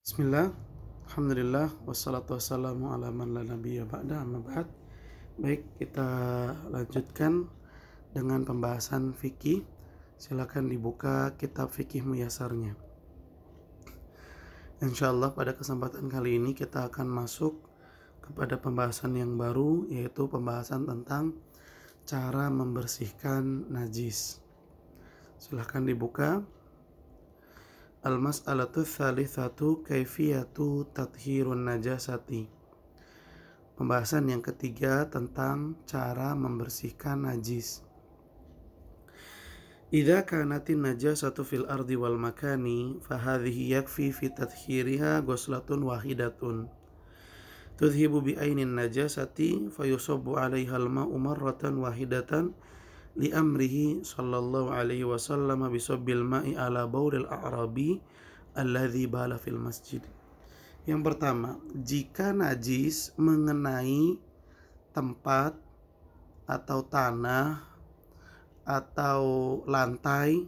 Bismillah, alhamdulillah, wassalatu wassalamu ala man la nabiyya ba'da, amma ba'd. Baik, kita lanjutkan dengan pembahasan fikih. Silakan dibuka kitab fikih muyasarnya. Insyaallah pada kesempatan kali ini kita akan masuk kepada pembahasan yang baru, yaitu pembahasan tentang cara membersihkan najis. Silakan dibuka. Al-mas'alatu tsalitsatu kaifiyatu tathhirun najasati. Pembahasan yang ketiga tentang cara membersihkan najis. Idza kanatin najasatu fil ardi wal makani fahadhihi yakfi fi tathhiriha ghuslatun wahidatun tudhibu bi ainin najasati fayusabbu 'alaiha al-ma'u marratan wahidatan li amrihi sallallahu alaihi wasallam bisabbil ma'i ala bauril a'rabi alladhi bala fil masjid. Yang pertama, jika najis mengenai tempat atau tanah atau lantai,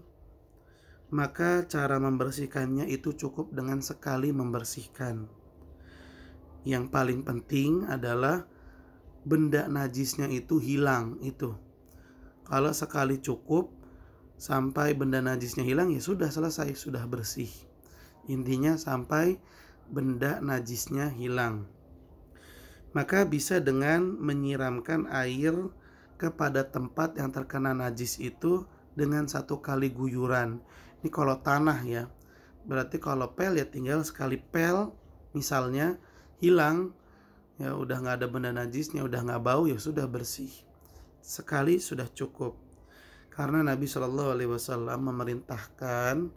maka cara membersihkannya itu cukup dengan sekali membersihkan. Yang paling penting adalah benda najisnya itu hilang itu. Kalau sekali cukup, sampai benda najisnya hilang, ya sudah selesai, sudah bersih. Intinya sampai benda najisnya hilang. Maka bisa dengan menyiramkan air kepada tempat yang terkena najis itu dengan satu kali guyuran. Ini kalau tanah ya. Berarti kalau pel ya tinggal sekali pel misalnya hilang, ya udah nggak ada benda najisnya, udah nggak bau, ya sudah bersih. Sekali sudah cukup. Karena Nabi Shallallahu Alaihi Wasallam memerintahkan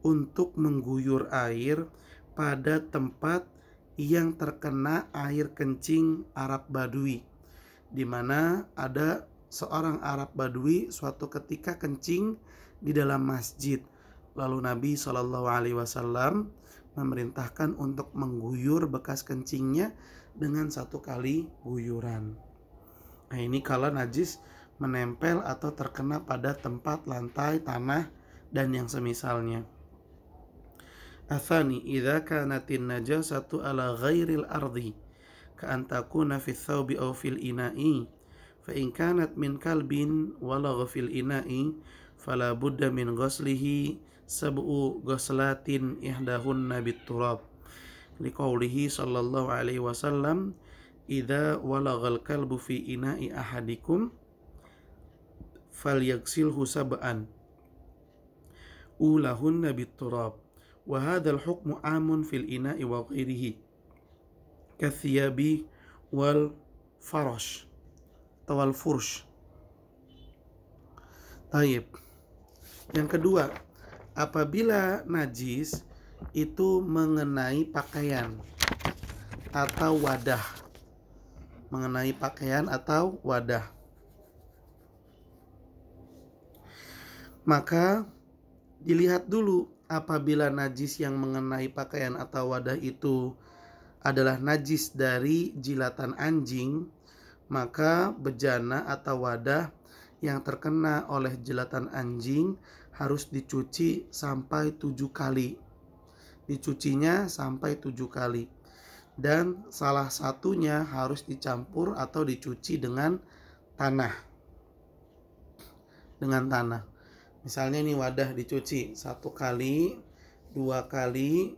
untuk mengguyur air pada tempat yang terkena air kencing Arab Badui, di mana ada seorang Arab Badui suatu ketika kencing di dalam masjid. Lalu Nabi Shallallahu Alaihi Wasallam memerintahkan untuk mengguyur bekas kencingnya dengan satu kali guyuran. Nah, ini kalau najis menempel atau terkena pada tempat lantai, tanah, dan yang semisalnya. Athani, idza kanatin najasatu ala ghairil ardi ka'an takuna fi thawbi aw fil ina'i fa in kanat min kalbin walagha fil ina'i fala budda min ghuslihi sab'u ghuslatin ihdahunna bit turab liqaulihi sallallahu alaihi wasallam idza walaghal kalbu fi ina'i ahadikum falyagsilhu sab'an ulahunna bit turab wa hadzal hukmu amun fil ina'i wa ghairihi kathiyabi wal farash tawal fursh. Taib. Yang kedua, apabila najis itu mengenai pakaian atau wadah, maka dilihat dulu apabila najis yang mengenai pakaian atau wadah itu adalah najis dari jilatan anjing, maka bejana atau wadah yang terkena oleh jilatan anjing harus dicuci sampai 7 kali. Dicucinya sampai 7 kali. Dan salah satunya harus dicampur atau dicuci dengan tanah. Misalnya ini wadah dicuci 1 kali, 2 kali,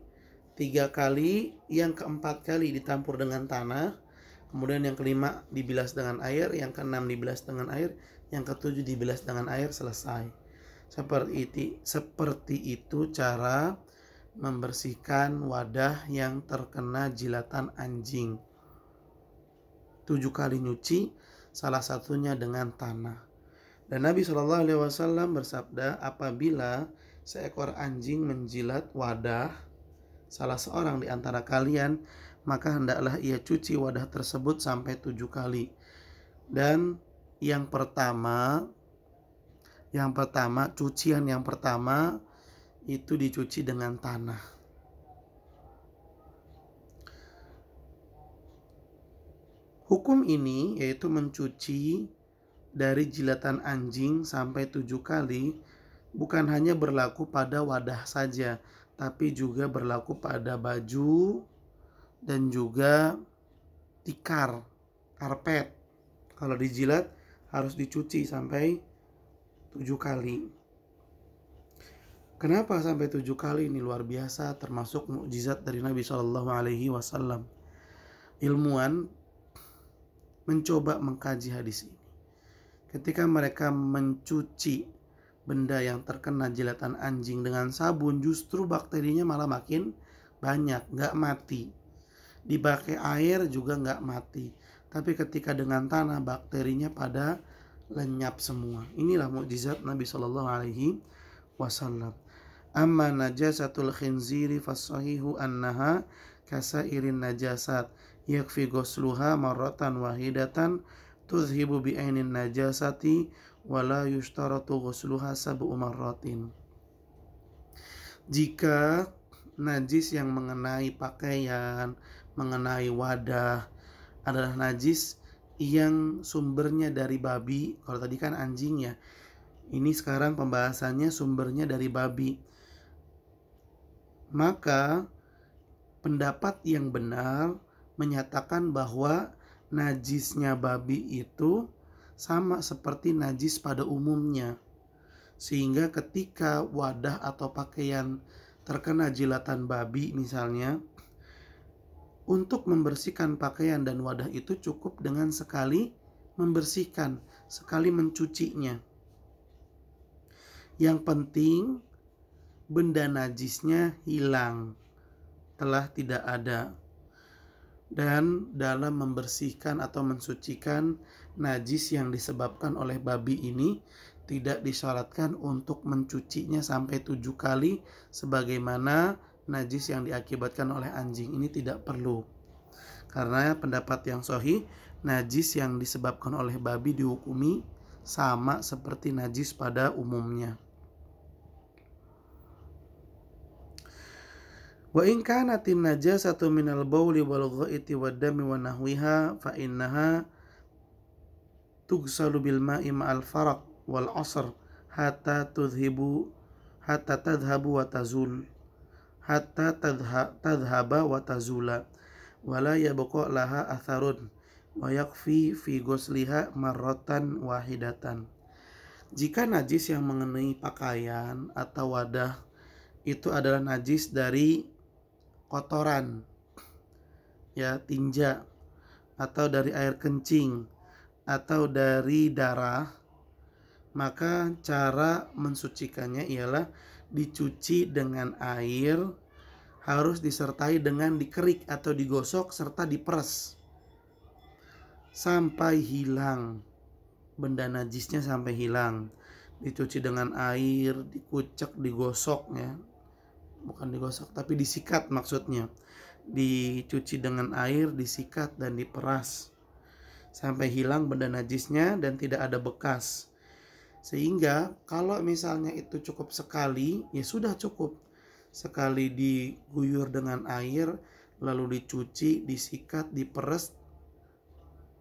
3 kali, yang keempat kali dicampur dengan tanah, kemudian yang kelima dibilas dengan air, yang keenam dibilas dengan air, yang ketujuh dibilas dengan air, selesai. Seperti itu cara membersihkan wadah yang terkena jilatan anjing. 7 kali nyuci, salah satunya dengan tanah. Dan Nabi Shallallahu Alaihi Wasallam bersabda, apabila seekor anjing menjilat wadah salah seorang di antara kalian, maka hendaklah ia cuci wadah tersebut sampai 7 kali. Dan cucian yang pertama itu dicuci dengan tanah. Hukum ini yaitu mencuci dari jilatan anjing sampai 7 kali bukan hanya berlaku pada wadah saja, tapi juga berlaku pada baju dan juga tikar, karpet. Kalau dijilat harus dicuci sampai 7 kali. Kenapa sampai 7 kali? Ini luar biasa, termasuk mukjizat dari Nabi Shallallahu Alaihi Wasallam. Ilmuwan mencoba mengkaji hadis ini. Ketika mereka mencuci benda yang terkena jilatan anjing dengan sabun, justru bakterinya malah makin banyak, nggak mati. Dipakai air juga nggak mati. Tapi ketika dengan tanah, bakterinya pada lenyap semua. Inilah mukjizat Nabi Shallallahu Alaihi Wasallam. Amma najasatul khinziri fasahihu annaha kasairin najasat yakfi ghusluha marratan wahidatan tuzhibu bi'ainin najasati wala yushtaratu ghusluha sab'u marratin. Jika najis yang mengenai pakaian, mengenai wadah adalah najis yang sumbernya dari babi. Kalau tadi kan anjing ya, ini sekarang pembahasannya sumbernya dari babi. Maka pendapat yang benar menyatakan bahwa najisnya babi itu sama seperti najis pada umumnya. Sehingga ketika wadah atau pakaian terkena jilatan babi misalnya, untuk membersihkan pakaian dan wadah itu cukup dengan sekali membersihkan, sekali mencucinya. Yang penting benda najisnya hilang, telah tidak ada. Dan dalam membersihkan atau mensucikan najis yang disebabkan oleh babi ini, tidak disyaratkan untuk mencucinya sampai 7 kali sebagaimana najis yang diakibatkan oleh anjing. Ini tidak perlu. Karena pendapat yang sahih, najis yang disebabkan oleh babi dihukumi sama seperti najis pada umumnya. Wa in kanatin najasatu minal bauli wal ghaiti wad dami wa nahwiha fa innaha tughsalu bil ma'i ma'al faraq wal 'asr hatta tadhhabu wa tazul hatta tadhhaba wa tazula wa la yabqa laha atharun wa yakfi fi ghusliha marratan wahidatan. Jika najis yang mengenai pakaian atau wadah itu adalah najis dari kotoran, ya, tinja, atau dari air kencing, atau dari darah, maka cara mensucikannya ialah dicuci dengan air, harus disertai dengan dikerik atau digosok serta diperes sampai hilang benda najisnya, sampai hilang. Dicuci dengan air, dikucek, digosok ya. Bukan digosok tapi disikat maksudnya. Dicuci dengan air, disikat dan diperas sampai hilang benda najisnya dan tidak ada bekas. Sehingga kalau misalnya itu cukup sekali, ya sudah cukup. Sekali diguyur dengan air, lalu dicuci, disikat, diperes,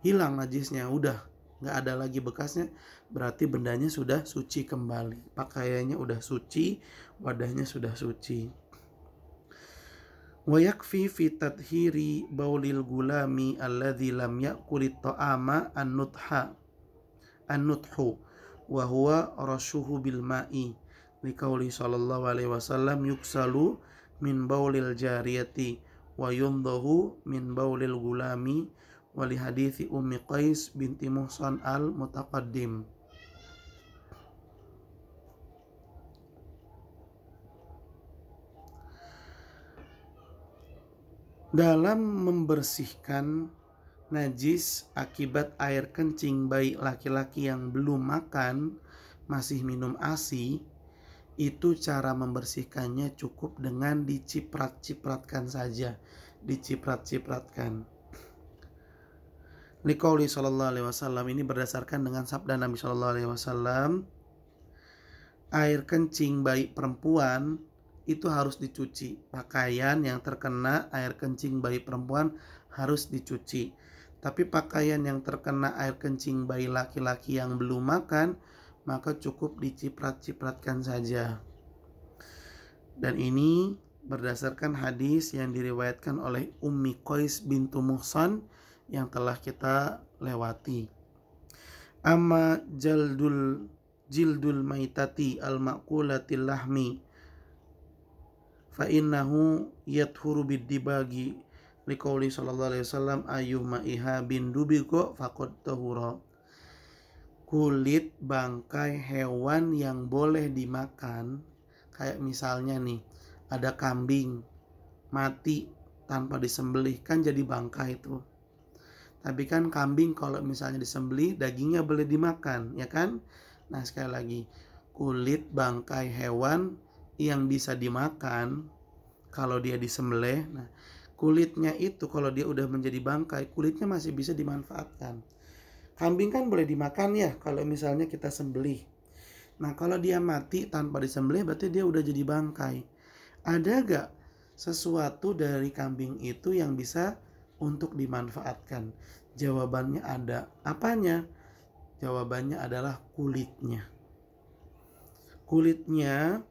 hilang najisnya, udah nggak ada lagi bekasnya, berarti bendanya sudah suci kembali, pakaiannya udah suci, wadahnya sudah suci. Wa yakfi fi tadhiri baulil gulami alladhi lam ya'kulit ta'ama an-nuthu wa huwa rashuhu bil ma'i liqauli sallallahu alaihi wasallam yuksalu min baulil jariyati wa yumdahu min baulil gulami wali hadithi Ummi Qais binti Muhsan al-Mutaqaddim. Dalam membersihkan najis akibat air kencing bayi laki-laki yang belum makan, masih minum ASI, itu cara membersihkannya cukup dengan diciprat-cipratkan saja, diciprat-cipratkan. Liqauli sallallahu alaihi wasallam, ini berdasarkan dengan sabda Nabi sallallahu alaihi wasallam, air kencing bayi perempuan itu harus dicuci. Pakaian yang terkena air kencing bayi perempuan harus dicuci. Tapi pakaian yang terkena air kencing bayi laki-laki yang belum makan, maka cukup diciprat-cipratkan saja. Dan ini berdasarkan hadis yang diriwayatkan oleh Ummi Qais bintu Muhsan yang telah kita lewati. Amma jildul maitati al-ma'kulatil lahmi fa innahu yathuru bid-dibagi liqauli sallallahu alaihi wasallam ayyuma ihabin dubigo faqad tahura. Kulit bangkai hewan yang boleh dimakan, kayak misalnya nih ada kambing mati tanpa disembelih, kan jadi bangkai itu. Tapi kan kambing kalau misalnya disembelih dagingnya boleh dimakan, ya kan? Nah, sekali lagi, kulit bangkai hewan yang bisa dimakan kalau dia disembelih, nah kulitnya itu kalau dia udah menjadi bangkai, kulitnya masih bisa dimanfaatkan. Kambing kan boleh dimakan ya kalau misalnya kita sembelih. Nah, kalau dia mati tanpa disembelih berarti dia udah jadi bangkai. Ada gak sesuatu dari kambing itu yang bisa untuk dimanfaatkan? Jawabannya ada. Apanya? Jawabannya adalah kulitnya. Kulitnya,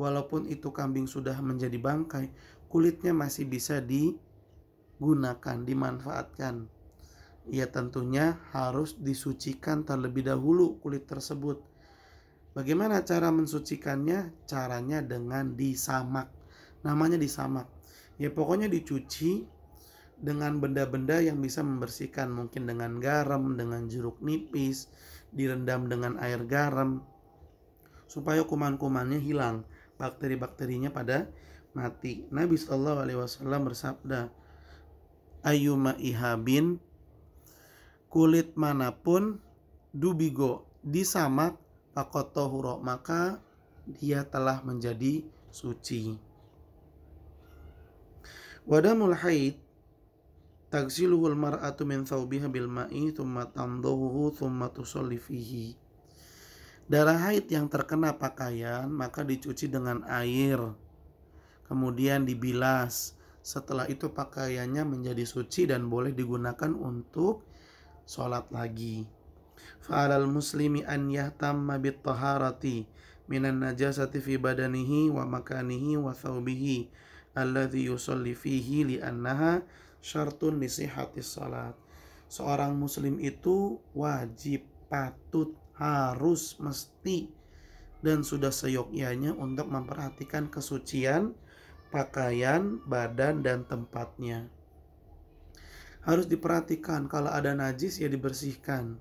walaupun itu kambing sudah menjadi bangkai, kulitnya masih bisa digunakan, dimanfaatkan. Ya tentunya harus disucikan terlebih dahulu kulit tersebut. Bagaimana cara mensucikannya? Caranya dengan disamak. Namanya disamak. Ya pokoknya dicuci dengan benda-benda yang bisa membersihkan. Mungkin dengan garam, dengan jeruk nipis, direndam dengan air garam, supaya kuman-kumannya hilang, bakteri-bakterinya pada mati. Nabi SAW bersabda, ayyuma ihabin, kulit manapun dubigo disamak faqad tahura, maka dia telah menjadi suci. Wadamul haid tagsiluhul mar'atu min thawbiha bil ma'i thumma tamdahuhu thumma tusalli fihi. Darah haid yang terkena pakaian maka dicuci dengan air, kemudian dibilas. Setelah itu pakaiannya menjadi suci dan boleh digunakan untuk sholat lagi. Fa'alal muslimi an yahtamma bit taharati minan najasati fi badanihi wa makanihi wa thawbihi alladhi yusalli fihi li'annaha syartun li sihhatis salat. Seorang muslim itu wajib, patut, harus, mesti dan sudah seyogyanya untuk memperhatikan kesucian pakaian, badan dan tempatnya. Harus diperhatikan, kalau ada najis ya dibersihkan.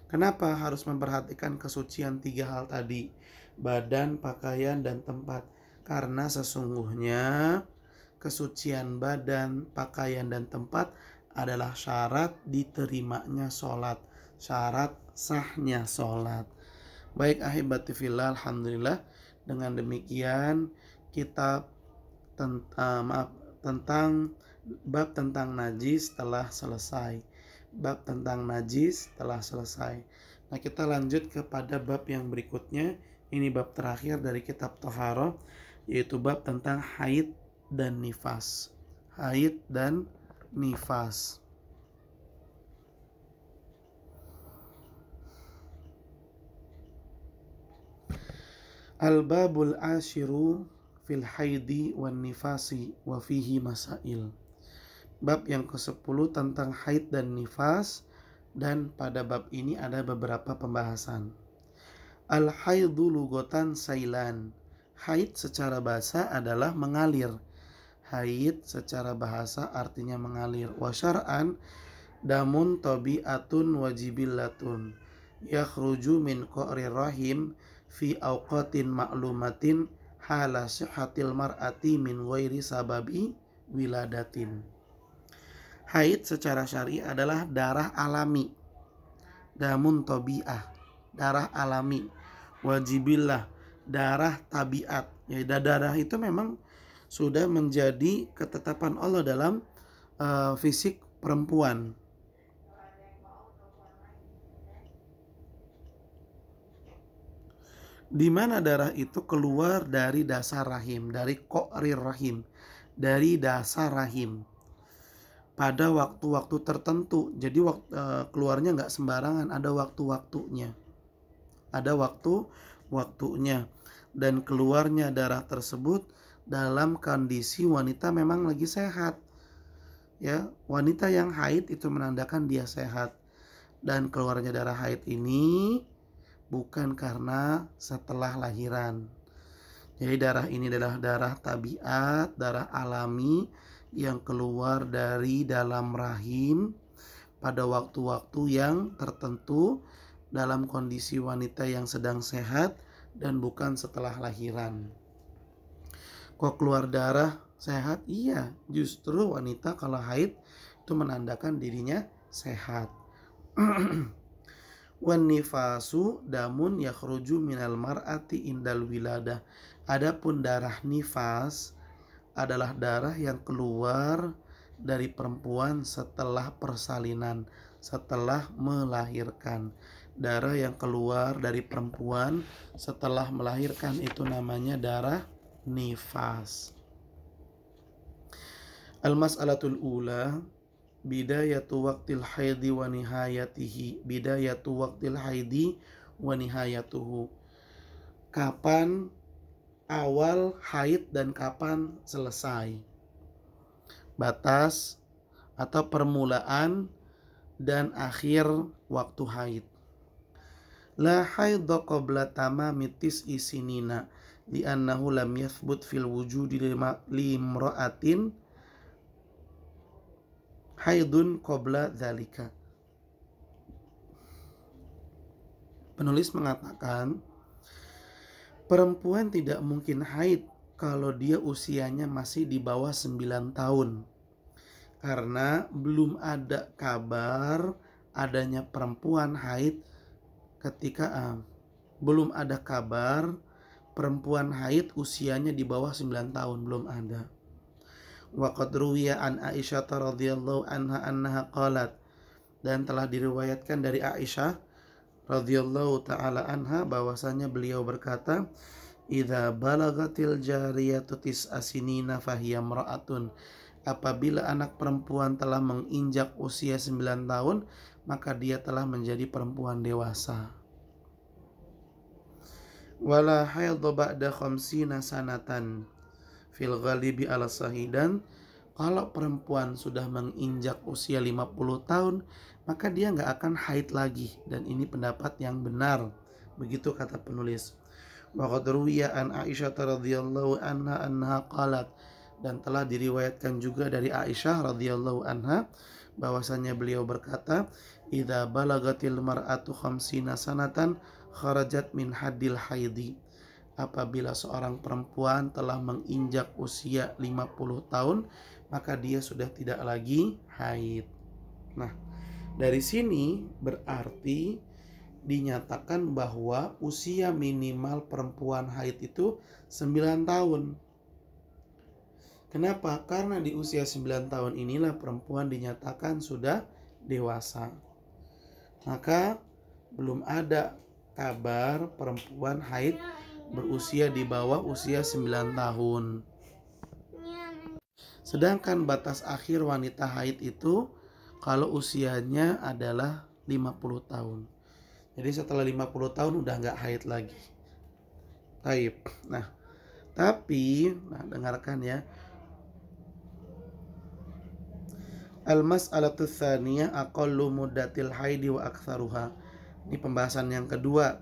Kenapa harus memperhatikan kesucian 3 hal tadi? Badan, pakaian, dan tempat. Karena sesungguhnya kesucian badan, pakaian, dan tempat adalah syarat diterimanya sholat, syarat sahnya sholat. Baik ahibati fillah, alhamdulillah, dengan demikian kita tentang bab tentang najis telah selesai. Bab tentang najis telah selesai. Nah, kita lanjut kepada bab yang berikutnya. Ini bab terakhir dari kitab Thaharah, yaitu bab tentang haid dan nifas. Haid dan nifas. Al-babul ashiru fil haidi wan nifasi wa fihi masail. Bab yang ke-10 tentang haid dan nifas, dan pada bab ini ada beberapa pembahasan. Al-haidu lugotan sailan. Haid secara bahasa adalah mengalir. Haid secara bahasa artinya mengalir. Wa syar'an damun tabi'atun wajibillatun yakhruju min qa'ri rahim fi awqatin ma'lumatin hala sihhatil mar'ati min ghairi sababi wiladatin. Haid secara syar'i adalah darah alami. Damun tabi'ah, darah alami. Wajibillah, darah tabiat. Ya, darah itu memang sudah menjadi ketetapan Allah dalam fisik perempuan. Di mana darah itu keluar dari dasar rahim, dari qa'rir rahim, dari dasar rahim. Pada waktu-waktu tertentu. Jadi keluarnya nggak sembarangan, ada waktu-waktunya. Ada waktu-waktunya. Dan keluarnya darah tersebut dalam kondisi wanita memang lagi sehat. Ya, wanita yang haid itu menandakan dia sehat. Dan keluarnya darah haid ini bukan karena setelah lahiran. Jadi darah ini adalah darah tabiat, darah alami yang keluar dari dalam rahim pada waktu-waktu yang tertentu dalam kondisi wanita yang sedang sehat dan bukan setelah lahiran. Kok keluar darah sehat? Iya, justru wanita kalau haid itu menandakan dirinya sehat. Wan nifasu damun yakhruju minal mar'ati indal wiladah. Adapun darah nifas adalah darah yang keluar dari perempuan setelah persalinan, setelah melahirkan. Darah yang keluar dari perempuan setelah melahirkan itu namanya darah nifas. Al-mas'alatul ula bidayatu waqtil haidi wa nihayatihi. Bidayatu waqtil haidi wa nihayatuhu. Kapan awal haid dan kapan selesai. Batas atau permulaan dan akhir waktu haid. La haidha qabla tamami tis'i sinina li'annahu lam yathbut fil wujudi limra'atin haidun qabla dzalika. Penulis mengatakan perempuan tidak mungkin haid kalau dia usianya masih di bawah 9 tahun. Karena belum ada kabar adanya perempuan haid ketika belum ada kabar perempuan haid usianya di bawah 9 tahun, belum ada. Wa qad ruwiya an Aisyah radhiyallahu anha qalat, dan telah diriwayatkan dari Aisyah radhiyallahu taala anha bahwasanya beliau berkata, idza balagatil jariyatu tis'a sinina fahiya imra'atun. Apabila anak perempuan telah menginjak usia 9 tahun, maka dia telah menjadi perempuan dewasa. Wala haidha ba'da khamsina sanatan fil ghalibi ala sahidan. Kalau perempuan sudah menginjak usia 50 tahun, maka dia gak akan haid lagi. Dan ini pendapat yang benar. Begitu kata penulis. Wa qad ruwiya an Aisyah radhiyallahu anha qalat, dan telah diriwayatkan juga dari Aisyah radhiyallahu anha bahwasanya beliau berkata, idza balagatil mar'atu khamsina sanatan kharajat min haddil haidi. Apabila seorang perempuan telah menginjak usia 50 tahun, maka dia sudah tidak lagi haid. Nah, dari sini berarti dinyatakan bahwa usia minimal perempuan haid itu 9 tahun. Kenapa? Karena di usia 9 tahun inilah perempuan dinyatakan sudah dewasa. Maka belum ada kabar perempuan haid berusia di bawah usia 9 tahun. Sedangkan batas akhir wanita haid itu kalau usianya adalah 50 tahun. Jadi setelah 50 tahun udah gak haid lagi. Taib. Nah, dengarkan ya. Al-mas'alatu tsaniyah aqallu muddatil haidi wa aktsaruha. Ini pembahasan yang kedua.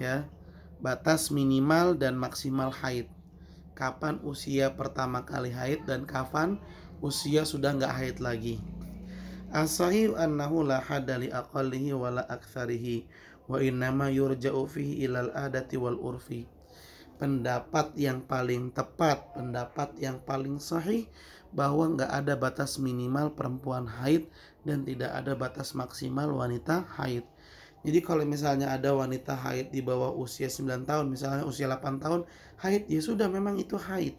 Ya. Batas minimal dan maksimal haid. Kapan usia pertama kali haid dan kapan usia sudah enggak haid lagi. As-sahih annahu la hadda li aqallihi wa la aktsarihi wa innama yurja'u fihi ilal adati wal urfi. Pendapat yang paling tepat, pendapat yang paling sahih bahwa nggak ada batas minimal perempuan haid dan tidak ada batas maksimal wanita haid. Jadi kalau misalnya ada wanita haid di bawah usia 9 tahun, misalnya usia 8 tahun haid, ya sudah memang itu haid.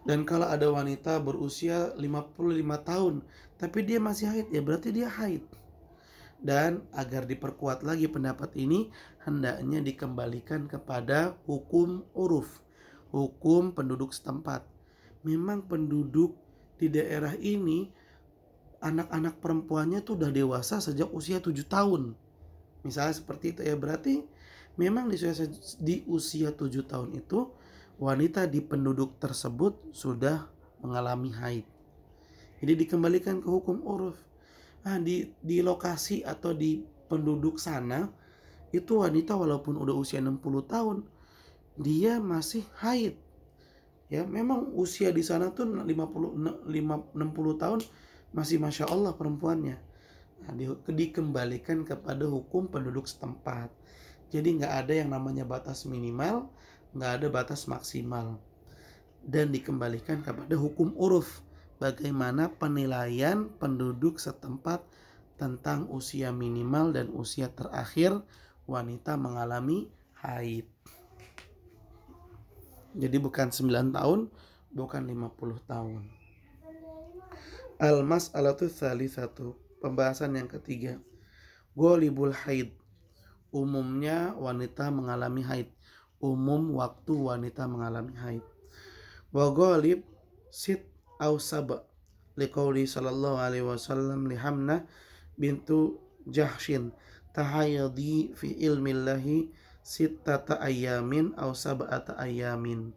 Dan kalau ada wanita berusia 55 tahun tapi dia masih haid, ya berarti dia haid. Dan agar diperkuat lagi pendapat ini, hendaknya dikembalikan kepada hukum uruf, hukum penduduk setempat. Memang penduduk di daerah ini anak-anak perempuannya tuh udah dewasa sejak usia 7 tahun. Misalnya seperti itu ya, berarti memang di usia 7 tahun itu wanita di penduduk tersebut sudah mengalami haid. Jadi dikembalikan ke hukum uruf. Di lokasi atau di penduduk sana itu wanita walaupun udah usia 60 tahun dia masih haid. Ya, memang usia di sana tuh 60 tahun masih masya Allah perempuannya. Dikembalikan kepada hukum penduduk setempat. Jadi nggak ada yang namanya batas minimal, nggak ada batas maksimal. Dan dikembalikan kepada hukum uruf. Bagaimana penilaian penduduk setempat tentang usia minimal dan usia terakhir wanita mengalami haid. Jadi bukan 9 tahun, bukan 50 tahun. Al-mas'alatu tsalitsatu, pembahasan yang ketiga. Ghalibul haid, umumnya wanita mengalami haid. Umum waktu wanita mengalami haid. Wa ghalib sit aw sab' liqauli sallallahu alaihi wasallam li Hamnah bintu Jahshin tahayyadi fi ilmillahi sittata ayamin aw sab'ata ayamin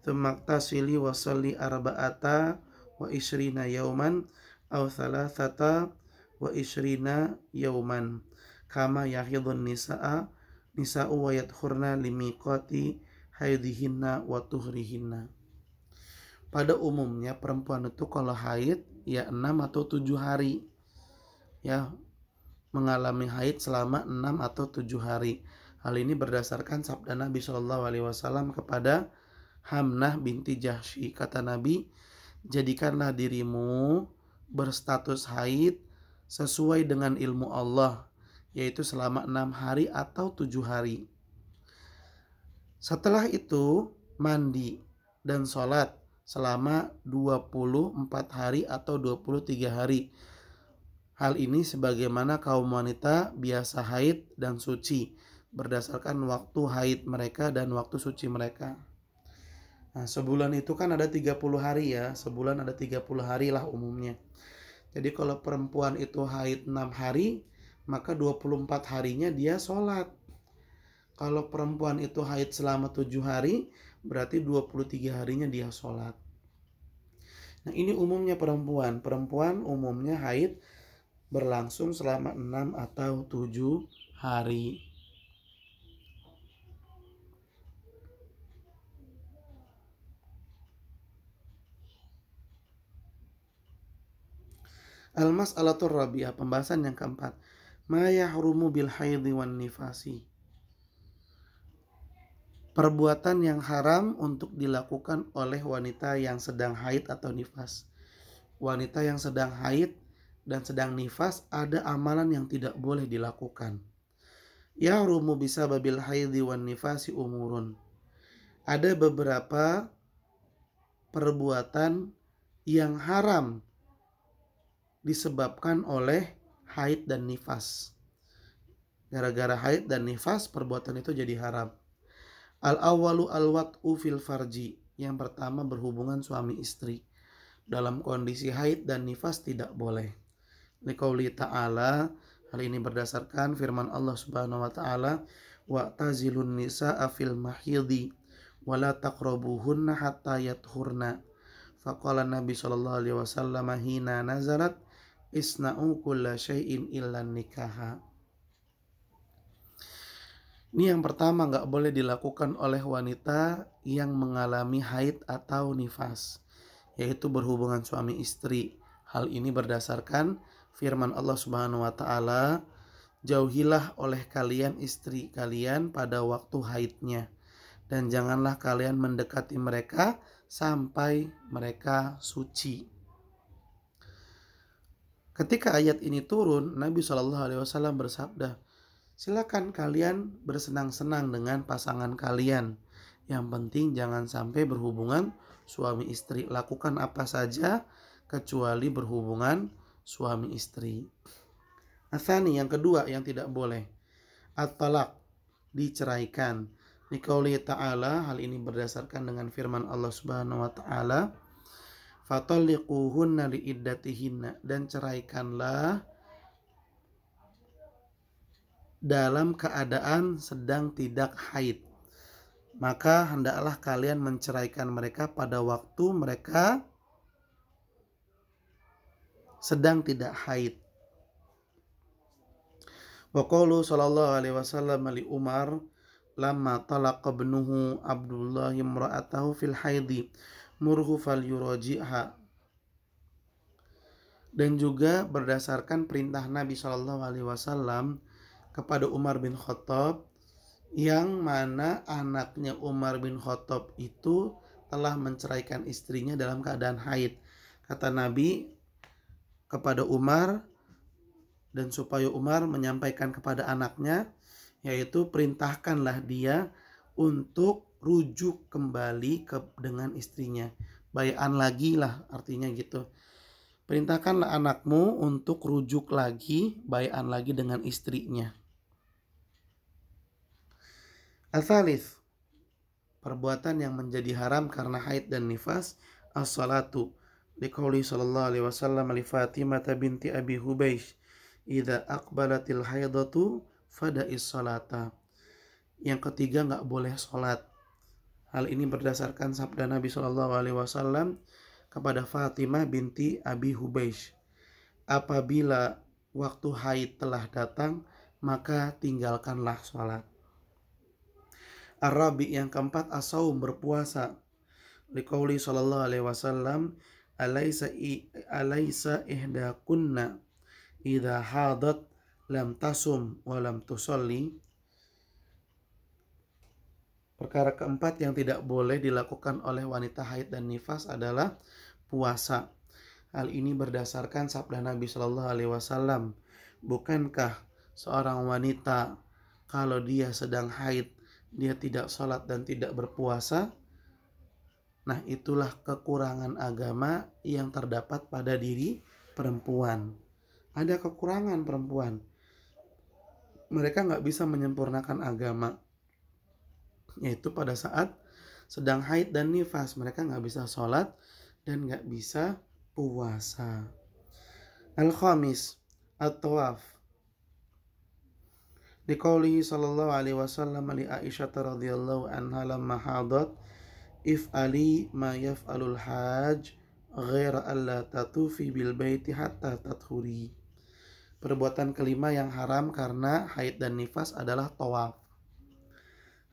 thumma tasili wa salli arba'ata wa ishrina yauman aw thalathata wa ishrina yauman kama yahidun nisa'u wa yadkhurna limiqati haidihinna wa tuhrihinna. Pada umumnya perempuan itu kalau haid ya 6 atau 7 hari. Ya, mengalami haid selama 6 atau 7 hari. Hal ini berdasarkan sabda Nabi SAW kepada Hamnah binti Jahsy. Kata Nabi, jadikanlah dirimu berstatus haid sesuai dengan ilmu Allah, yaitu selama 6 hari atau 7 hari. Setelah itu mandi dan sholat selama 24 hari atau 23 hari. Hal ini sebagaimana kaum wanita biasa haid dan suci berdasarkan waktu haid mereka dan waktu suci mereka. Nah, sebulan itu kan ada 30 hari ya, sebulan ada 30 hari lah umumnya. Jadi kalau perempuan itu haid 6 hari, maka 24 harinya dia sholat. Kalau perempuan itu haid selama 7 hari, berarti 23 harinya dia sholat. Nah, ini umumnya perempuan. Perempuan umumnya haid berlangsung selama 6 atau 7 hari. Al-mas'alatur rabi'ah, pembahasan yang keempat. Ma yahrumu bil haidhi wan nifasi. Perbuatan yang haram untuk dilakukan oleh wanita yang sedang haid atau nifas. Wanita yang sedang haid dan sedang nifas ada amalan yang tidak boleh dilakukan. Yahrumu bisababil haidhi wan nifasi umurun. Ada beberapa perbuatan yang haram disebabkan oleh haid dan nifas. Gara-gara haid dan nifas perbuatan itu jadi haram. Al-awwalu al-wat'u fil farji. Yang pertama berhubungan suami istri. Dalam kondisi haid dan nifas tidak boleh. Liqauli ta'ala, hal ini berdasarkan firman Allah Subhanahu wa taala, wa tazilun nisaa fil mahidhi wa la taqrabuhunna hatta yathurna. Faqala Nabi sallallahu alaihi wasallam hina nazarat isna'u kulla syai'in illa nikaha. Ini yang pertama gak boleh dilakukan oleh wanita yang mengalami haid atau nifas, yaitu berhubungan suami istri. Hal ini berdasarkan firman Allah Subhanahu wa taala, jauhilah oleh kalian istri kalian pada waktu haidnya, dan janganlah kalian mendekati mereka sampai mereka suci. Ketika ayat ini turun, Nabi SAW bersabda, silakan kalian bersenang-senang dengan pasangan kalian. Yang penting jangan sampai berhubungan suami istri. Lakukan apa saja kecuali berhubungan suami istri. Atsani, yang kedua yang tidak boleh, at-talaq, diceraikan. Liqauli ta'ala, hal ini berdasarkan dengan firman Allah Subhanahu wa taala, fatalliquhunna liiddatihinna, dan ceraikanlah dalam keadaan sedang tidak haid. maka hendaklah kalian menceraikan mereka pada waktu mereka sedang tidak haid. Wa qaulu sallallahu alaihi wasallam li Umar lamma talaqa ibnuhu Abdullah imra'atahu fil haidi murhu falyuraji'ha. Dan juga berdasarkan perintah Nabi sallallahu alaihi wasallam kepada Umar bin Khattab, yang mana anaknya Umar bin Khattab itu telah menceraikan istrinya dalam keadaan haid. Kata Nabi kepada Umar, dan supaya Umar menyampaikan kepada anaknya, yaitu perintahkanlah dia untuk rujuk kembali dengan istrinya. Bai'an lagi lah artinya gitu. Perintahkanlah anakmu untuk rujuk lagi, bai'an lagi dengan istrinya. Al-thalith, perbuatan yang menjadi haram karena haid dan nifas, as-salatu. Liqauli sallallahu alaihi wasallam li Fatimah binti Abi Hubeish, idza aqbalatil haidatu fada'is salata. Yang ketiga, nggak boleh sholat. Hal ini berdasarkan sabda Nabi sallallahu alaihi wasallam kepada Fatimah binti Abi Hubeish, apabila waktu haid telah datang, maka tinggalkanlah sholat. Ar-rabi, yang keempat, as-saum, berpuasa. Liqauli sallallahu alaihi wasallam, alaysa ihdakunna idza hadat lam tasum wa lam tusalli. Perkara keempat yang tidak boleh dilakukan oleh wanita haid dan nifas adalah puasa. Hal ini berdasarkan sabda Nabi sallallahu alaihi wasallam, bukankah seorang wanita kalau dia sedang haid dia tidak sholat dan tidak berpuasa? Nah, itulah kekurangan agama yang terdapat pada diri perempuan. Ada kekurangan perempuan. Mereka nggak bisa menyempurnakan agama, yaitu pada saat sedang haid dan nifas. Mereka nggak bisa sholat dan nggak bisa puasa. Al-khamis, at-tawaf. Liqaulihi sallallahu alaihi wasallam li Aisyah radhiyallahu anha lamma hadat, if'ali ma yaf'alul hajj ghaira alla tatufi bil baiti hatta tathuri. Perbuatan kelima yang haram karena haid dan nifas adalah tawaf.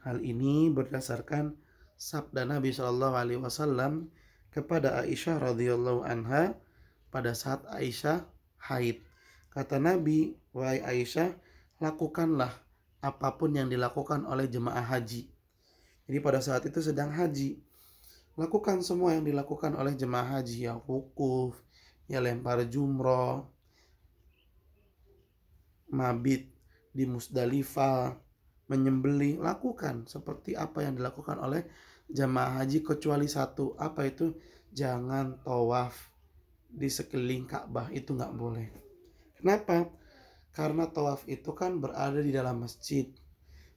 Hal ini berdasarkan sabda Nabi sallallahu alaihi wasallam kepada Aisyah radhiyallahu anha pada saat Aisyah haid. Kata Nabi, wahai Aisyah, lakukanlah apapun yang dilakukan oleh jemaah haji. Jadi pada saat itu sedang haji, lakukan semua yang dilakukan oleh jemaah haji, ya wukuf, ya lempar jumroh, mabit di Musdalifah, menyembelih, lakukan seperti apa yang dilakukan oleh jemaah haji, kecuali satu. Apa itu? Jangan tawaf di sekeliling Ka'bah, itu nggak boleh. Kenapa? Karena tawaf itu kan berada di dalam masjid.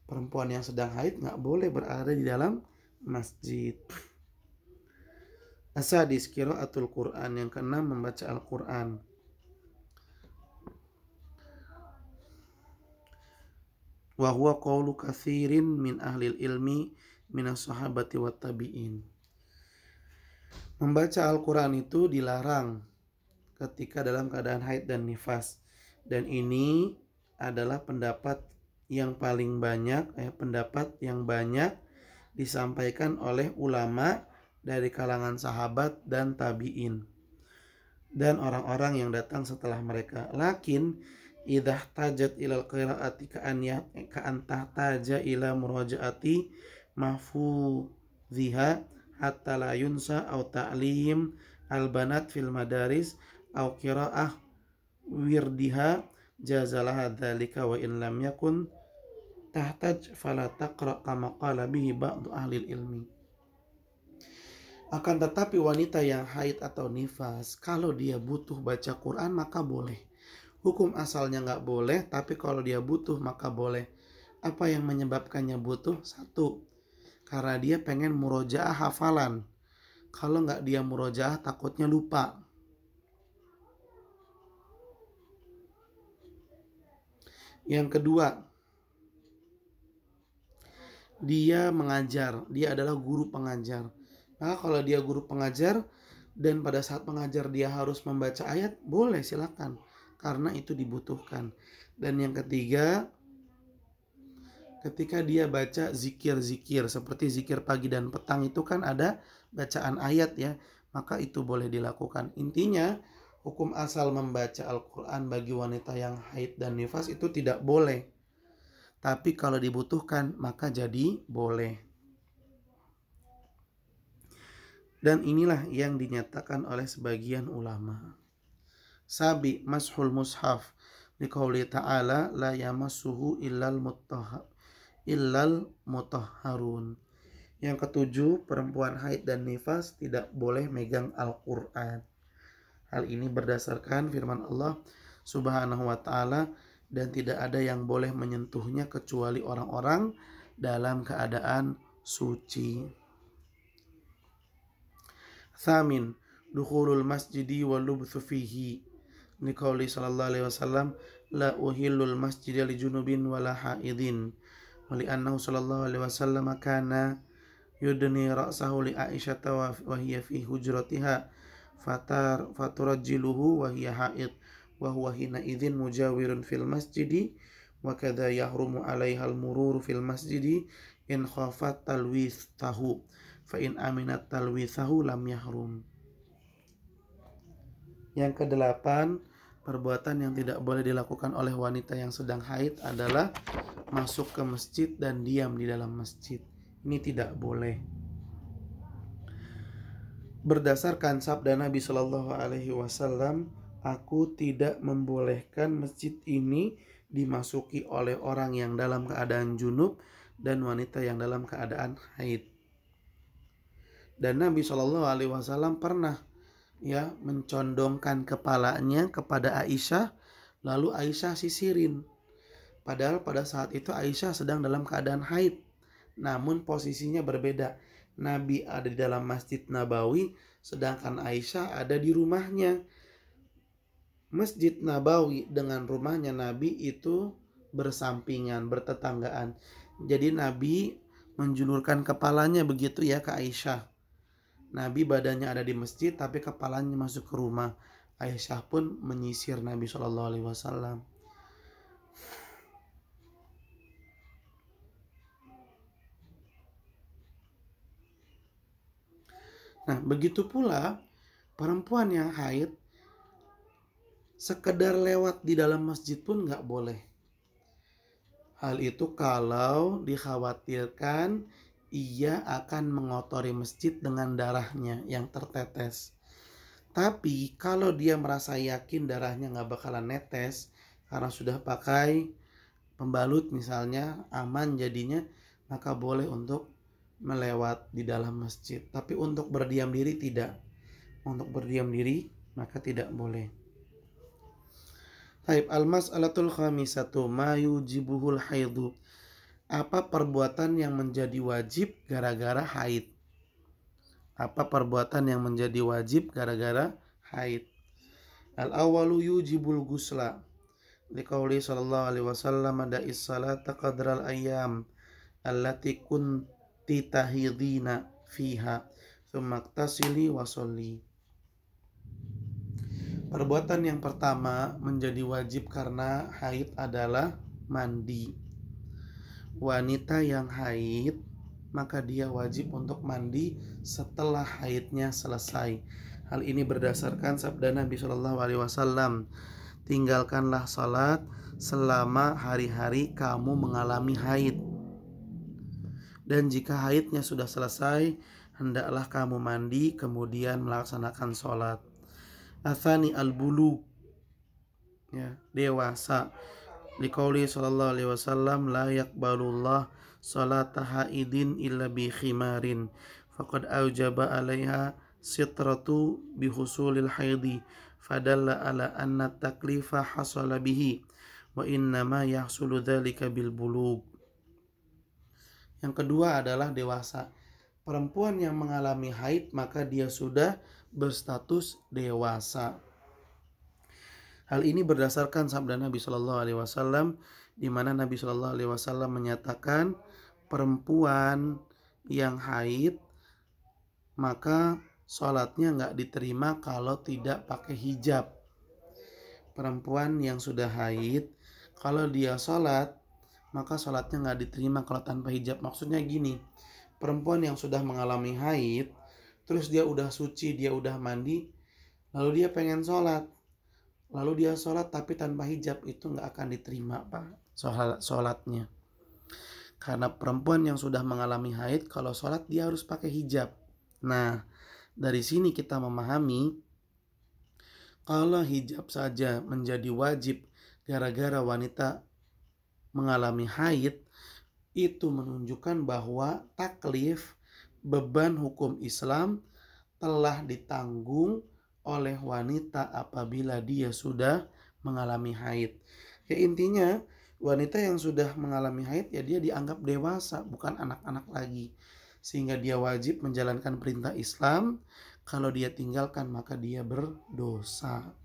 Perempuan yang sedang haid nggak boleh berada di dalam masjid. Asadis, qiraatul Quran. Yang keenam, membaca Al-Quran. Wa huwa qawlu katsirin min ahlil ilmi minas sahabati wat tabi'in. Membaca Al-Quran itu dilarang ketika dalam keadaan haid dan nifas. Dan ini adalah pendapat yang paling banyak, pendapat yang banyak disampaikan oleh ulama dari kalangan sahabat dan tabi'in dan orang-orang yang datang setelah mereka. Lakin idza tajat ilal qiraati ka'an tahtaja ila murajaati mahfudhiha hatta la yunsa au ta'lim al-banat fil madaris au qiraah wirdiha jazalah dzalika wa in lam yakun tahtaj fala taqra kama qala bihi ba'du ahli ilmi. Akan tetapi wanita yang haid atau nifas, kalau dia butuh baca Quran maka boleh. Hukum asalnya nggak boleh, tapi kalau dia butuh maka boleh. Apa yang menyebabkannya butuh? Satu, karena dia pengen murojaah hafalan. Kalau nggak dia murojaah takutnya lupa. Yang kedua, dia mengajar, dia adalah guru pengajar. Maka kalau dia guru pengajar dan pada saat mengajar dia harus membaca ayat, boleh, silakan, karena itu dibutuhkan. Dan yang ketiga, ketika dia baca zikir-zikir seperti zikir pagi dan petang itu kan ada bacaan ayat ya, maka itu boleh dilakukan. Intinya hukum asal membaca Al-Quran bagi wanita yang haid dan nifas itu tidak boleh, tapi kalau dibutuhkan maka jadi boleh. Dan inilah yang dinyatakan oleh sebagian ulama. Sabi mashul mushaf liqauli ta'ala la yamassuhu illal mutahharun. Yang ketujuh, perempuan haid dan nifas tidak boleh megang Al-Quran. Hal ini berdasarkan firman Allah Subhanahu wa ta'ala, dan tidak ada yang boleh menyentuhnya kecuali orang-orang dalam keadaan suci. Thamin, dukhulul masjidi wal lubthu fihi. Liqauli sallallahu alaihi wasallam, la uhillul masjida li junubin wala haidin. Wa li annahu sallallahu alaihi wasallam kana yudni ra'sahu li Aisyata wa hiya fi hujratiha faturajjiluhu wa hiya haid wa huwa hina idzin mujawirun fil masjidi wa kadza yahrumu 'alaiha al-mururu fil masjidi in khafat talwithahu fa in aminat talwithahu lam yahrum. Yang kedelapan, perbuatan yang tidak boleh dilakukan oleh wanita yang sedang haid adalah masuk ke masjid dan diam di dalam masjid. Ini tidak boleh. Berdasarkan sabda Nabi Shallallahu Alaihi Wasallam, aku tidak membolehkan masjid ini dimasuki oleh orang yang dalam keadaan junub dan wanita yang dalam keadaan haid. Dan Nabi Shallallahu Alaihi Wasallam pernah mencondongkan kepalanya kepada Aisyah, lalu Aisyah sisirin. Padahal pada saat itu Aisyah sedang dalam keadaan haid. Namun posisinya berbeda. Nabi ada di dalam Masjid Nabawi, sedangkan Aisyah ada di rumahnya. Masjid Nabawi dengan rumahnya Nabi itu bersampingan, bertetanggaan. Jadi Nabi menjulurkan kepalanya begitu ya ke Aisyah. Nabi badannya ada di masjid tapi kepalanya masuk ke rumah. Aisyah pun menyisir Nabi SAW. Nah, begitu pula perempuan yang haid sekedar lewat di dalam masjid pun gak boleh. Hal itu kalau dikhawatirkan ia akan mengotori masjid dengan darahnya yang tertetes. Tapi kalau dia merasa yakin darahnya gak bakalan netes karena sudah pakai pembalut misalnya, aman jadinya, maka boleh untuk melewat di dalam masjid. Tapi untuk berdiam diri tidak. Untuk berdiam diri maka tidak boleh. Taib al-mas'alatul khamisatu ma yujibuhul haidu. Apa perbuatan yang menjadi wajib gara-gara haid? Apa perbuatan yang menjadi wajib gara-gara haid? Al-awwalu yujibul gusla. Liqauli sallallahu alaihi wasallam da'is salata qadral ayyam allati kunti tahidina fiha thumma iktasili wa sholli. Perbuatan yang pertama menjadi wajib karena haid adalah mandi. Wanita yang haid maka dia wajib untuk mandi setelah haidnya selesai. Hal ini berdasarkan sabda Nabi Shallallahu Alaihi Wasallam, tinggalkanlah salat selama hari-hari kamu mengalami haid, dan jika haidnya sudah selesai hendaklah kamu mandi kemudian melaksanakan salat. Atsani al-bulu, dewasa. Liqauli sallallahu alaihi wasallam la yaqbalullah salata haidin illa bi khimarin faqad aujaba 'alaiha sitratu bi husulil haidi fadalla ala anna taklifa hasala bihi wa inna ma yahsulu dzalika bil bulugh. Yang kedua adalah dewasa. Perempuan yang mengalami haid maka dia sudah berstatus dewasa. Hal ini berdasarkan sabda Nabi Shallallahu Alaihi Wasallam, di mana Nabi Shallallahu Alaihi Wasallam menyatakan perempuan yang haid maka sholatnya nggak diterima kalau tidak pakai hijab. Perempuan yang sudah haid, kalau dia sholat, maka sholatnya nggak diterima kalau tanpa hijab. Maksudnya gini, perempuan yang sudah mengalami haid, terus dia udah suci, dia udah mandi, lalu dia pengen sholat, lalu dia sholat tapi tanpa hijab, itu nggak akan diterima Pak sholatnya. Karena perempuan yang sudah mengalami haid, kalau sholat dia harus pakai hijab. Nah, dari sini kita memahami kalau hijab saja menjadi wajib gara-gara wanita mengalami haid, itu menunjukkan bahwa taklif, beban hukum Islam telah ditanggung oleh wanita apabila dia sudah mengalami haid. Ya intinya wanita yang sudah mengalami haid ya dia dianggap dewasa, bukan anak-anak lagi. Sehingga dia wajib menjalankan perintah Islam. Kalau dia tinggalkan maka dia berdosa.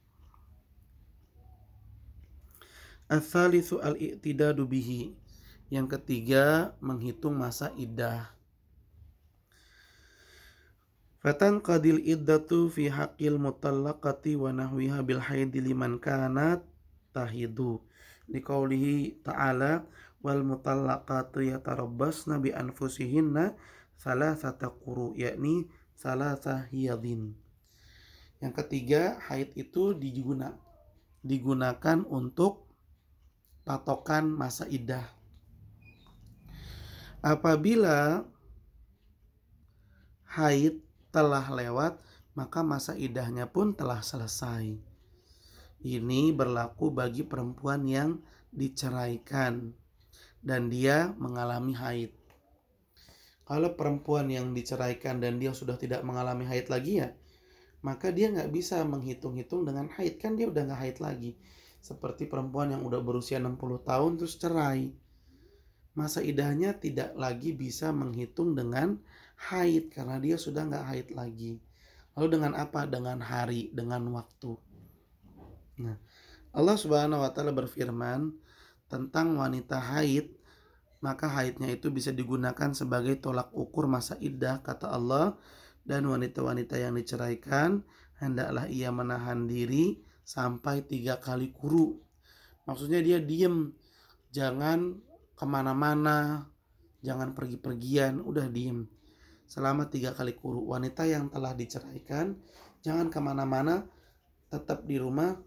Ats-tsalitsu al-i'tidadu bihi. Yang ketiga, menghitung masa iddah. Fatanqadil iddatu fi haqqil mutallaqati wa nahwiha bil haidi liman kanat tahidu. Liqaulihi ta'ala wal mutallaqatu yatarabbasna bi anfusihinna salasata quru, yakni salasa hiyadin. Yang ketiga, haid itu digunakan untuk patokan masa iddah. Apabila haid telah lewat, maka masa iddahnya pun telah selesai. Ini berlaku bagi perempuan yang diceraikan dan dia mengalami haid. Kalau perempuan yang diceraikan dan dia sudah tidak mengalami haid lagi ya, maka dia nggak bisa menghitung-hitung dengan haid, kan dia udah nggak haid lagi. Seperti perempuan yang udah berusia 60 tahun terus cerai, masa iddahnya tidak lagi bisa menghitung dengan haid karena dia sudah nggak haid lagi. Lalu dengan apa? Dengan hari, dengan waktu. Nah, Allah Subhanahu wa taala berfirman tentang wanita haid, maka haidnya itu bisa digunakan sebagai tolak ukur masa iddah, kata Allah, dan wanita-wanita yang diceraikan hendaklah ia menahan diri sampai 3 kali quru. Maksudnya dia diem, jangan kemana-mana, jangan pergi-pergian, udah diem selama 3 kali quru. Wanita yang telah diceraikan jangan kemana-mana, tetap di rumah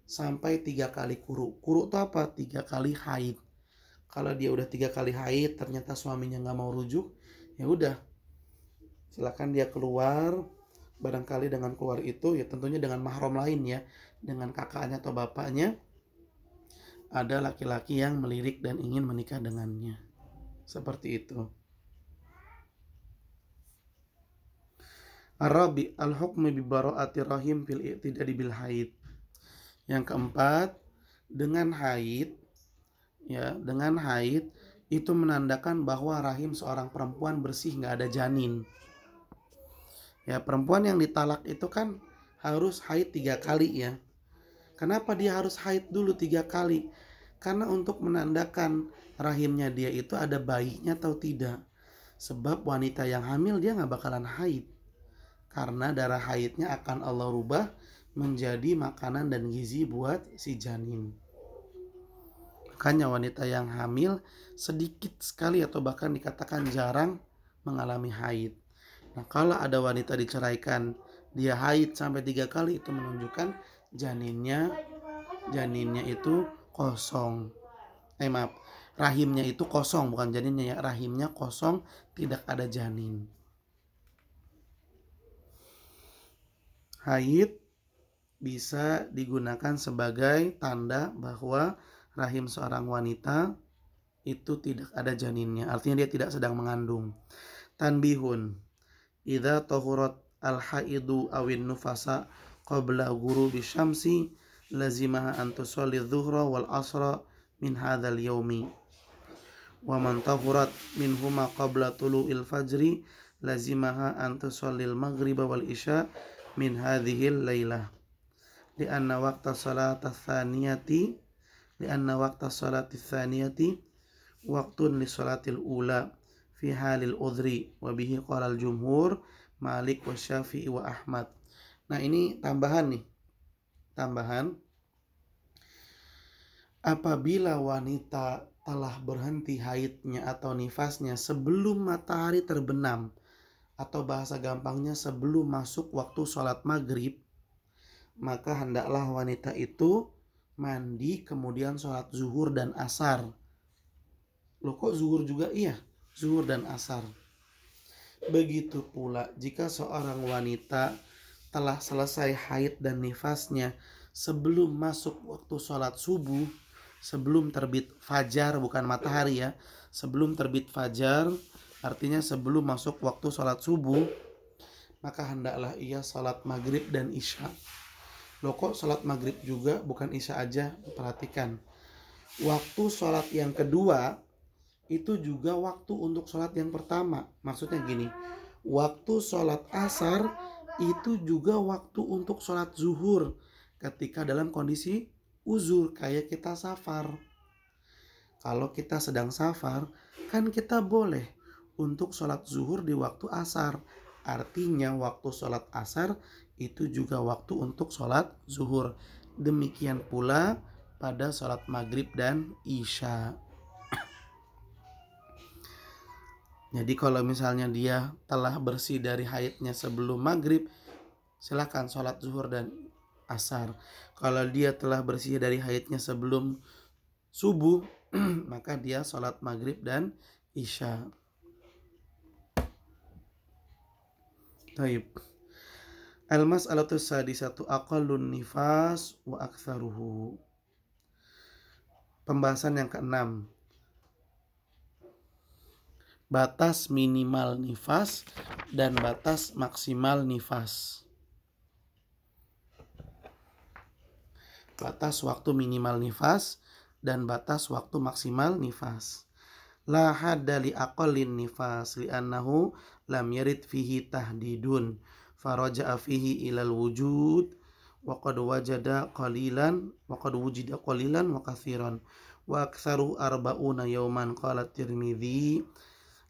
sampai 3 kali quru. Quru itu apa? 3 kali haid. Kalau dia udah 3 kali haid ternyata suaminya gak mau rujuk, ya udah silakan dia keluar. Barangkali dengan keluar itu ya tentunya dengan mahram lain ya, dengan kakaknya atau bapaknya, ada laki-laki yang melirik dan ingin menikah dengannya. Seperti itu. Ar-rabi al-hukmu bi bara'ati rahim fil i'tidadi bil haid. Yang keempat, dengan haid ya, dengan haid itu menandakan bahwa rahim seorang perempuan bersih, nggak ada janin. Ya, perempuan yang ditalak itu kan harus haid 3 kali ya. Kenapa dia harus haid dulu 3 kali? Karena untuk menandakan rahimnya dia itu ada bayinya atau tidak. Sebab wanita yang hamil dia nggak bakalan haid, karena darah haidnya akan Allah rubah menjadi makanan dan gizi buat si janin. Makanya wanita yang hamil sedikit sekali atau bahkan dikatakan jarang mengalami haid. Nah, kalau ada wanita diceraikan dia haid sampai 3 kali, itu menunjukkan janinnya itu kosong. Rahimnya itu kosong, bukan janinnya ya, rahimnya kosong, tidak ada janin. Haid bisa digunakan sebagai tanda bahwa rahim seorang wanita itu tidak ada janinnya, artinya dia tidak sedang mengandung. Tanbihun, idza tahurat al-haidu awin nufasa qabla ghurubi syamsi lazimaha an tusalli dhuhra wal asra min hadzal yaumi wa man tahurat minhuma qabla tulu'il fajri lazimaha an tusalli al-maghriba wal isya min hadhil lailah lianna waqta salati tsaniyati waktun li sholatil ula fi halil udhri wa bihi qala al jumhur Malik wa Syafi'i wa Ahmad. Nah ini tambahan nih, tambahan. Apabila wanita telah berhenti haidnya atau nifasnya sebelum matahari terbenam, atau bahasa gampangnya sebelum masuk waktu sholat maghrib, maka hendaklah wanita itu mandi kemudian sholat zuhur dan asar. Loh kok zuhur juga? Iya, zuhur dan asar. Begitu pula jika seorang wanita telah selesai haid dan nifasnya sebelum masuk waktu sholat subuh, sebelum terbit fajar, bukan matahari ya, sebelum terbit fajar, artinya sebelum masuk waktu sholat subuh, maka hendaklah ia sholat maghrib dan isya. Loh kok sholat maghrib juga, bukan isya aja? Perhatikan, waktu sholat yang kedua itu juga waktu untuk sholat yang pertama. Maksudnya gini, waktu sholat asar itu juga waktu untuk sholat zuhur ketika dalam kondisi uzur, kayak kita safar. Kalau kita sedang safar, kan kita boleh untuk sholat zuhur di waktu asar. Artinya waktu sholat asar itu juga waktu untuk sholat zuhur. Demikian pula pada sholat maghrib dan isya. Jadi kalau misalnya dia telah bersih dari haidnya sebelum maghrib, silakan sholat zuhur dan asar. Kalau dia telah bersih dari haidnya sebelum subuh, maka dia sholat maghrib dan isya. Taib. Al-mas'alatu sadisatu aqallun nifas wa aktsaruhu. Pembahasan yang keenam, batas minimal nifas dan batas maksimal nifas. Batas waktu minimal nifas dan batas waktu maksimal nifas. La hadda li aqallin nifas li'annahu lam yarid fihi tahdidun faraja'a fihi ilal wujud wa qad wajada qalilan wa qad wujida qalilan wa kathiran wa aktsaru arba'una yawman qala Tirmidzi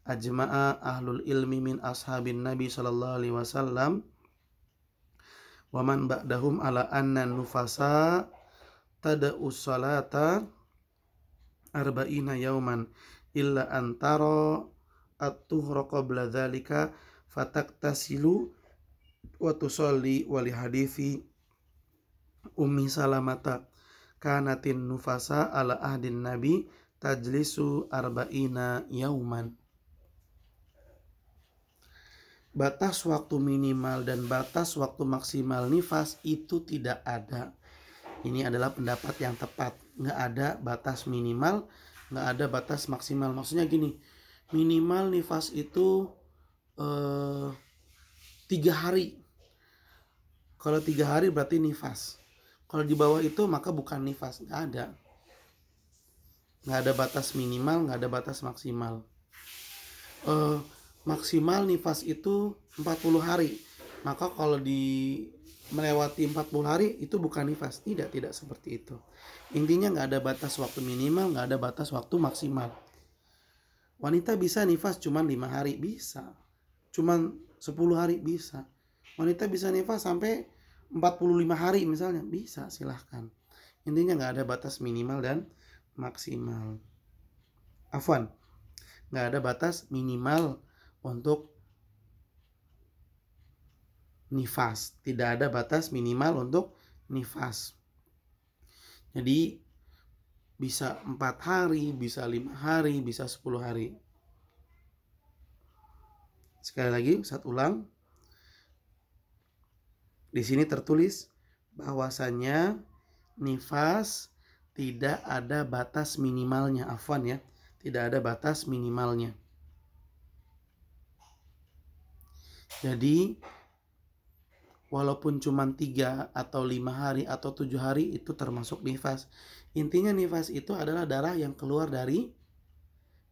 ajma'a ahlul ilmi min ashabin nabi sallallahu alaihi wasallam wa man ba'dahum ala anna nufasa tada'us salata arba'ina yawman illa antara at-tuhra qabla dzalika fataktasilu wa tusalli wa li hadithi Ummi Salamata kanatin nufasa ala ahdin nabi tajlisu arba'ina yauman. Batas waktu minimal dan batas waktu maksimal nifas itu tidak ada. Ini adalah pendapat yang tepat. Nggak ada batas minimal, nggak ada batas maksimal. Maksudnya gini, minimal nifas itu 3 hari. Kalau 3 hari berarti nifas. Kalau di bawah itu maka bukan nifas. Nggak ada. Nggak ada batas minimal, nggak ada batas maksimal. Maksimal nifas itu 40 hari. Maka kalau melewati 40 hari itu bukan nifas. Tidak seperti itu. Intinya nggak ada batas waktu minimal, nggak ada batas waktu maksimal. Wanita bisa nifas cuma 5 hari, bisa. Cuman 10 hari, bisa. Wanita bisa nifas sampai 45 hari misalnya, bisa, silahkan. Intinya nggak ada batas minimal dan maksimal. Afwan, nggak ada batas minimal untuk nifas. Tidak ada batas minimal untuk nifas. Jadi bisa 4 hari, bisa 5 hari, bisa 10 hari. Sekali lagi, Ustaz ulang. Di sini tertulis bahwasannya nifas tidak ada batas minimalnya. Afwan ya, tidak ada batas minimalnya. Jadi walaupun cuma 3 atau 5 hari atau 7 hari itu termasuk nifas. Intinya nifas itu adalah darah yang keluar dari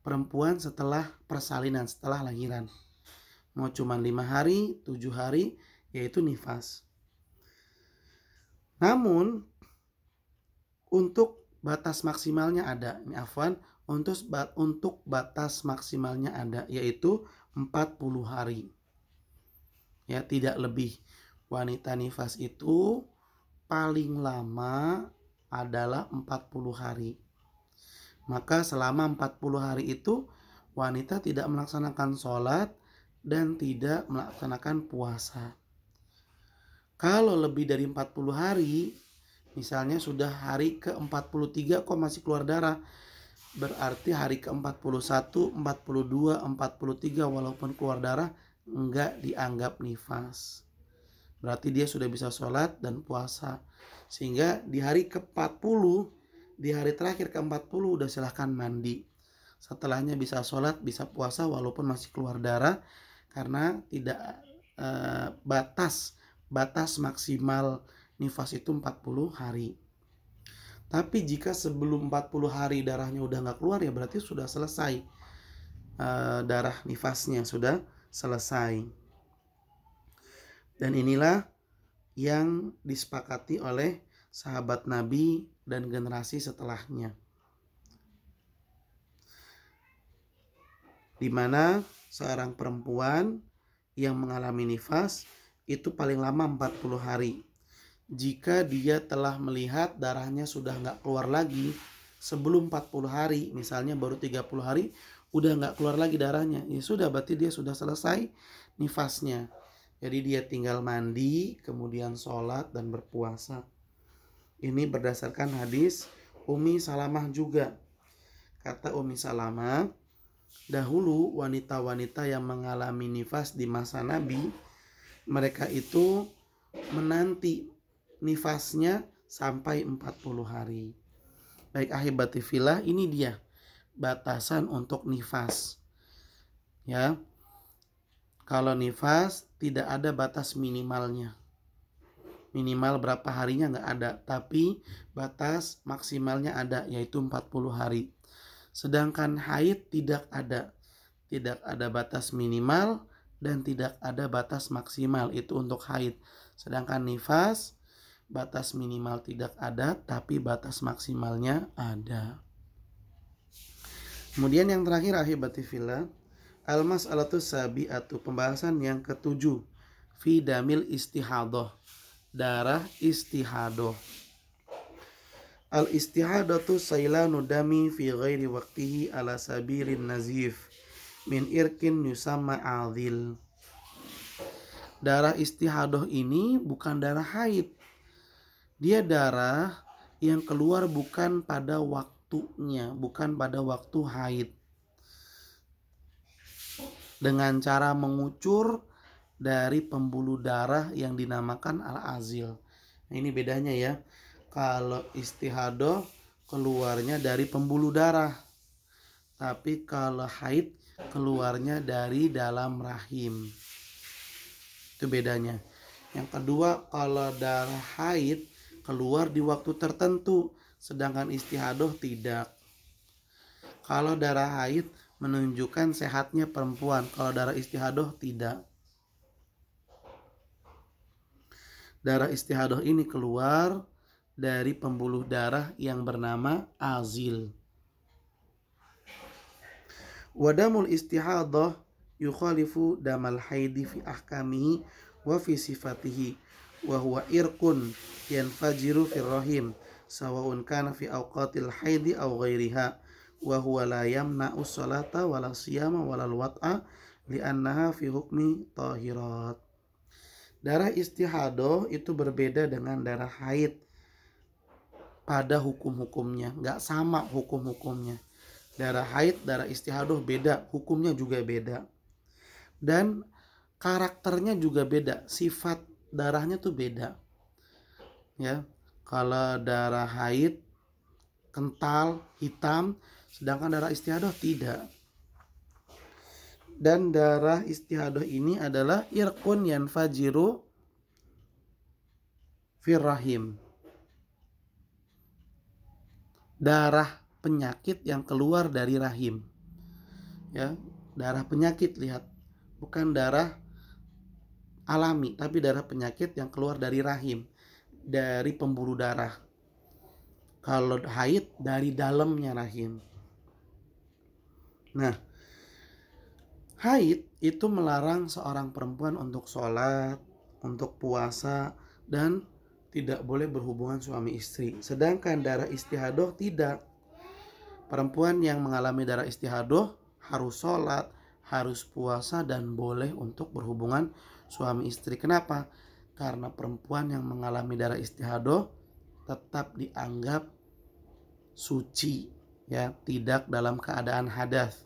perempuan setelah persalinan, setelah lahiran. Mau cuma 5 hari, 7 hari, yaitu nifas. Namun untuk batas maksimalnya ada. Ini afwan, untuk batas maksimalnya ada, yaitu 40 hari. Ya, tidak lebih. Wanita nifas itu paling lama adalah 40 hari. Maka selama 40 hari itu wanita tidak melaksanakan sholat dan tidak melaksanakan puasa. Kalau lebih dari 40 hari, misalnya sudah hari ke-43 kok masih keluar darah, berarti hari ke-41, 42, 43 walaupun keluar darah enggak dianggap nifas. Berarti dia sudah bisa sholat dan puasa. Sehingga di hari ke-40, di hari terakhir ke-40 udah silahkan mandi. Setelahnya bisa sholat, bisa puasa walaupun masih keluar darah, karena tidak batas maksimal nifas itu 40 hari. Tapi jika sebelum 40 hari darahnya udah nggak keluar, ya berarti sudah selesai, darah nifasnya sudah selesai. Dan inilah yang disepakati oleh sahabat Nabi dan generasi setelahnya, di mana seorang perempuan yang mengalami nifas itu paling lama 40 hari. Jika dia telah melihat darahnya sudah nggak keluar lagi sebelum 40 hari, misalnya baru 30 hari udah nggak keluar lagi darahnya, ya sudah, berarti dia sudah selesai nifasnya. Jadi dia tinggal mandi, kemudian sholat dan berpuasa. Ini berdasarkan hadis Ummi Salamah juga. Kata Ummi Salamah, dahulu wanita-wanita yang mengalami nifas di masa Nabi, mereka itu menanti nifasnya sampai 40 hari. Baik ahibati fillah, ini dia batasan untuk nifas. Ya. Kalau nifas tidak ada batas minimalnya. Minimal berapa harinya nggak ada, tapi batas maksimalnya ada, yaitu 40 hari. Sedangkan haid tidak ada. Tidak ada batas minimal dan tidak ada batas maksimal, itu untuk haid. Sedangkan nifas batas minimal tidak ada, tapi batas maksimalnya ada. Kemudian yang terakhir ahibati fillah, al-mas'alatu sabi'atu, pembahasan yang ketujuh, fi damil istihadah, darah istihadah. Al-istihadatu sailanu dami fi ghairi waqtihi ala sabirin nazif min irkin yusamma adil. Darah istihadah ini bukan darah haid. Dia darah yang keluar bukan pada waktunya, bukan pada waktu haid, dengan cara mengucur dari pembuluh darah yang dinamakan al-azil. Nah, ini bedanya ya. Kalau istihadah keluarnya dari pembuluh darah, tapi kalau haid keluarnya dari dalam rahim. Itu bedanya. Yang kedua, kalau darah haid keluar di waktu tertentu, sedangkan istihadah tidak. Kalau darah haid menunjukkan sehatnya perempuan, kalau darah istihadah tidak. Darah istihadah ini keluar dari pembuluh darah yang bernama azil. Wadamul istihadah yukhalifu damal haidi fi ahkamihi wa fi sifatihi wa huwa irqun yanfajiru fir rahim sawa'un kana fi awqatil haidi aw ghairiha wa huwa la yamna'u sholata wala siyama wala wat'a li'annaha fi hukmi tahirat. Darah istihadah itu berbeda dengan darah haid pada hukum-hukumnya, nggak sama hukum-hukumnya. Darah haid, darah istihadah beda, hukumnya juga beda. Dan karakternya juga beda, sifat darahnya tuh beda. Ya, kalau darah haid kental, hitam, sedangkan darah istihadah tidak. Dan darah istihadah ini adalah irqun yanfajiru fir rahim. Darah penyakit yang keluar dari rahim. Ya, darah penyakit, lihat. Bukan darah alami, tapi darah penyakit yang keluar dari rahim, dari pembuluh darah. Kalau haid dari dalamnya rahim. Nah, haid itu melarang seorang perempuan untuk sholat, untuk puasa, dan tidak boleh berhubungan suami istri. Sedangkan darah istihadoh tidak. Perempuan yang mengalami darah istihadoh harus sholat, harus puasa, dan boleh untuk berhubungan suami istri. Kenapa? Karena perempuan yang mengalami darah istihadoh tetap dianggap suci, ya, tidak dalam keadaan hadas,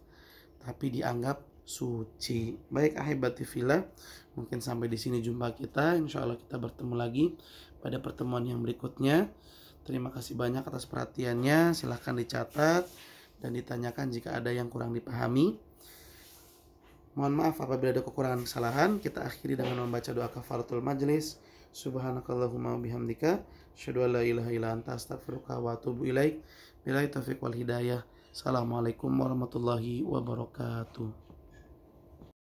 tapi dianggap suci. Baik ahibati fillah, mungkin sampai di sini jumpa kita. Insya Allah kita bertemu lagi pada pertemuan yang berikutnya. Terima kasih banyak atas perhatiannya. Silahkan dicatat dan ditanyakan jika ada yang kurang dipahami. Mohon maaf apabila ada kekurangan kesalahan. Kita akhiri dengan membaca doa kafaratul majlis. Subhanakallahumma bihamdika asyhadu an la ilaha illa anta astaghfiruka wa atubu ilaik. Billahi taufiq wal hidayah. Assalamualaikum warahmatullahi wabarakatuh.